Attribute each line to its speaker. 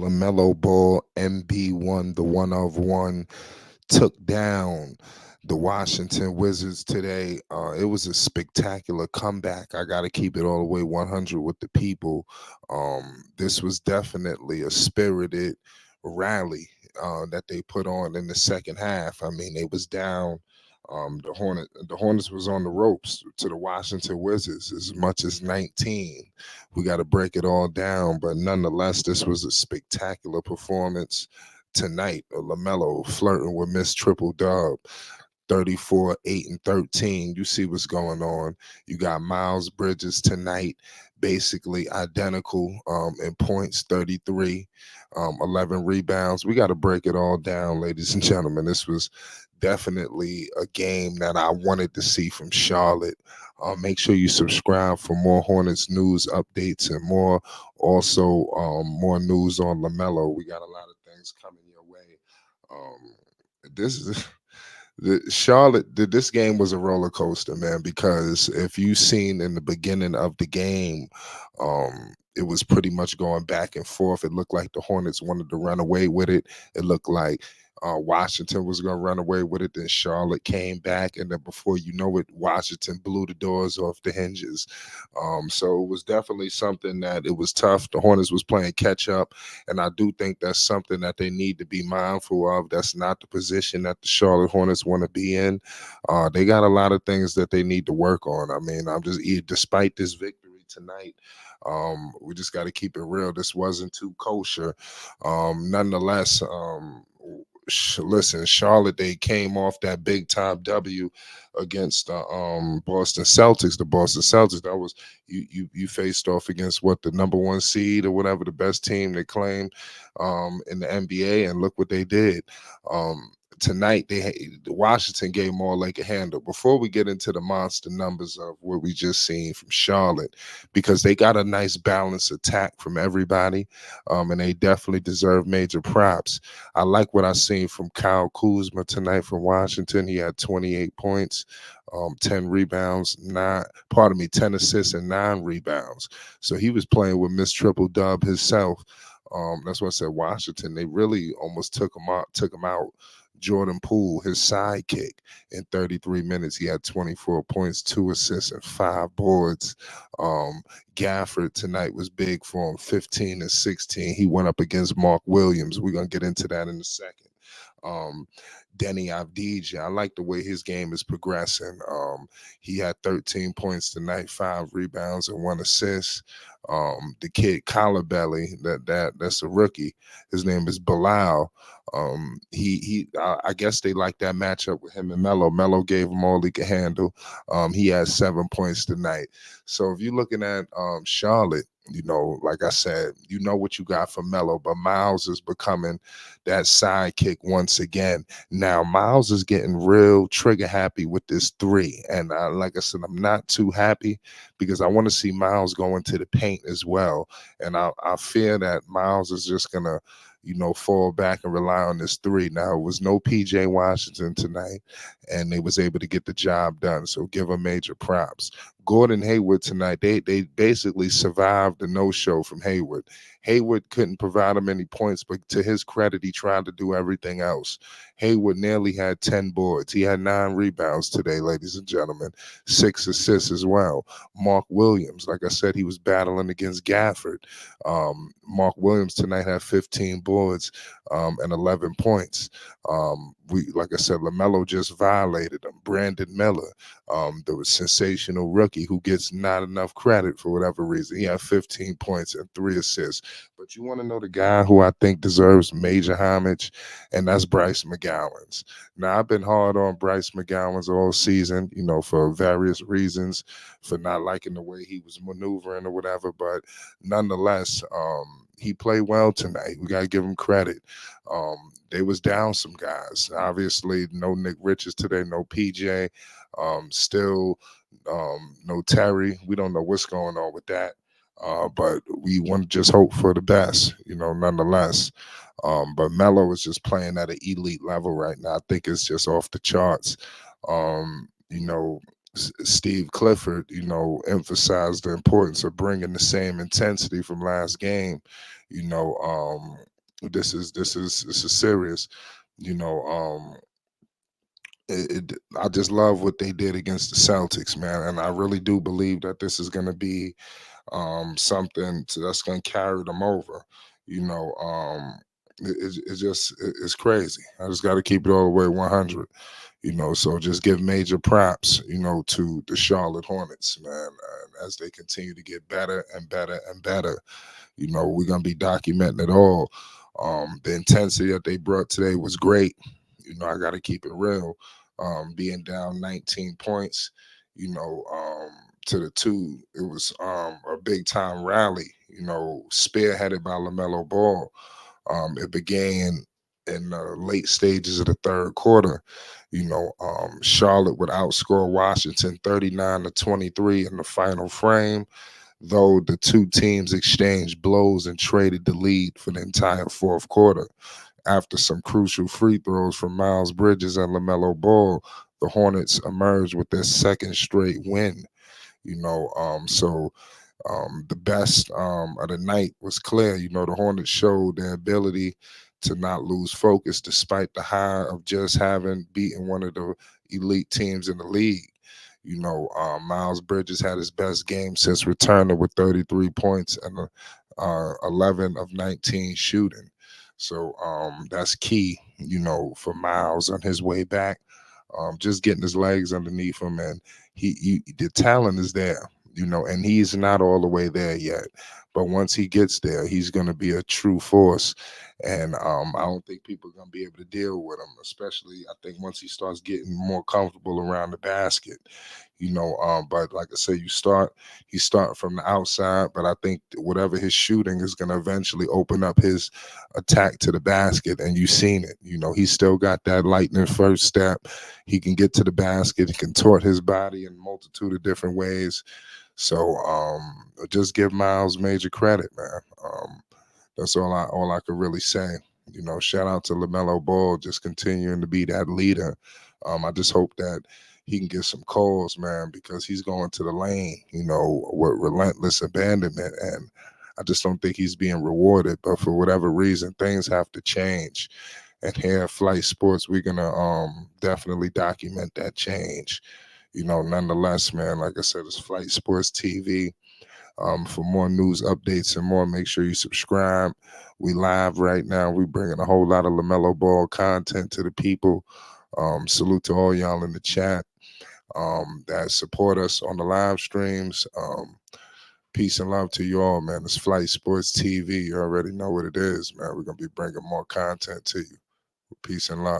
Speaker 1: Lamelo Ball, MB1, the one of one, took down the Washington Wizards today. It was a spectacular comeback. I got to keep it all the way 100 with the people. This was definitely a spirited rally that they put on in the second half. I mean, they was down. The Hornets was on the ropes to the Washington Wizards as much as 19. We got to break it all down, but nonetheless, this was a spectacular performance tonight. Lamelo flirting with Miss Triple Dub. 34, 8, and 13. You see what's going on. You got Miles Bridges tonight, basically identical in points, 33, 11 rebounds. We got to break it all down, ladies and gentlemen. This was definitely a game that I wanted to see from Charlotte. Make sure you subscribe for more Hornets news updates and more, also more news on LaMelo. We got a lot of things coming your way. This is this game was a roller coaster, man, because if you seen in the beginning of the game, it was pretty much going back and forth. It looked like the Hornets wanted to run away with it. It looked like Washington was going to run away with it. Then Charlotte came back, and then before you know it, Washington blew the doors off the hinges. So it was definitely something that it was tough. The Hornets was playing catch up, and I do think that's something that they need to be mindful of. That's not the position that the Charlotte Hornets want to be in. They got a lot of things that they need to work on. I mean, despite this victory tonight, we just got to keep it real. This wasn't too kosher. Nonetheless, listen, Charlotte, they came off that big time W against the Boston Celtics. The Boston Celtics, that was you faced off against what, the number one seed or whatever, the best team they claimed in the NBA, and look what they did. Tonight Washington gave more like a handle. Before we get into the monster numbers of what we just seen from Charlotte, because they got a nice balanced attack from everybody, and they definitely deserve major props. I like what I seen from Kyle Kuzma tonight from Washington. He had 28 points, 10 rebounds, 10 assists and 9 rebounds. So he was playing with Miss Triple Dub himself. That's why I said Washington. They really almost took him out. Jordan Poole, his sidekick, in 33 minutes, he had 24 points, 2 assists, and 5 boards. Gafford tonight was big for him, 15 and 16. He went up against Mark Williams. We're gonna get into that in a second. Um, Denny Avdija, I like the way his game is progressing. He had 13 points tonight, 5 rebounds, and 1 assist. The kid Collar-Belly, that's a rookie. His name is Bilal. I guess they like that matchup with him and Melo. Melo gave him all he could handle. He had 7 points tonight. So if you're looking at Charlotte, like I said, you know what you got from Melo, but Miles is becoming that sidekick once again. Now Miles is getting real trigger happy with this three, and like I said, I'm not too happy because I want to see Miles go into the paint as well, and I fear that Miles is just gonna fall back and rely on this three. Now, it was no PJ Washington tonight, and they was able to get the job done. So give them major props. Gordon Hayward tonight, they basically survived the no-show from Hayward. Hayward couldn't provide him any points, but to his credit, he tried to do everything else. Hayward nearly had 10 boards. He had 9 rebounds today, ladies and gentlemen, 6 assists as well. Mark Williams, like I said, he was battling against Gafford. Mark Williams tonight had 15 boards and 11 points. Like I said, Lamelo just violated him. Brandon Miller, the sensational rookie who gets not enough credit for whatever reason. He had 15 points and 3 assists. But you want to know the guy who I think deserves major homage, and that's Bryce McGowan's. Now, I've been hard on Bryce McGowan's all season, for various reasons, for not liking the way he was maneuvering or whatever. But nonetheless, he played well tonight. We got to give him credit. They was down some guys. Obviously, no Nick Richards today, no PJ. Still, no Terry. We don't know what's going on with that. But we want to just hope for the best, nonetheless. But Melo is just playing at an elite level right now. I think it's just off the charts. Um, you know, Steve Clifford, emphasized the importance of bringing the same intensity from last game. This is serious. You know, I just love what they did against the Celtics, man, and I really do believe that this is going to be that's going to carry them over. You know, it's just it's crazy. I just got to keep it all the way 100. You know, so just give major props, to the Charlotte Hornets, man, and as they continue to get better and better and better. We're gonna be documenting it all. The intensity that they brought today was great. I got to keep it real. Being down 19 points, to the two, it was a big time rally. Spearheaded by Lamelo Ball. It began in the late stages of the third quarter. Charlotte would outscore Washington 39-23 in the final frame, though the two teams exchanged blows and traded the lead for the entire fourth quarter. After some crucial free throws from Miles Bridges and LaMelo Ball, the Hornets emerged with their second straight win. The best of the night was clear. The Hornets showed their ability to not lose focus despite the high of just having beaten one of the elite teams in the league. Miles Bridges had his best game since returning with 33 points and 11 of 19 shooting. So that's key, for Miles on his way back. Just getting his legs underneath him, and the talent is there, and he's not all the way there yet. But once he gets there, he's going to be a true force, and I don't think people are going to be able to deal with him. Especially, I think once he starts getting more comfortable around the basket, But like I say, he's starting from the outside, but I think that whatever his shooting is going to eventually open up his attack to the basket, and you've seen it. He's still got that lightning first step. He can get to the basket. He can contort his body in a multitude of different ways. So just give Miles major credit, man. That's all I could really say. Shout out to Lamelo Ball, just continuing to be that leader. I just hope that he can get some calls, man, because he's going to the lane, with relentless abandonment, and I just don't think he's being rewarded. But for whatever reason, things have to change. And here at Flight Sports, we're gonna definitely document that change. Nonetheless, man, like I said, it's Flight Sports TV. For more news updates and more, make sure you subscribe. We live right now. We bringing a whole lot of LaMelo Ball content to the people. Salute to all y'all in the chat that support us on the live streams. Peace and love to you all, man. It's Flight Sports TV. You already know what it is, man. We're going to be bringing more content to you. Peace and love.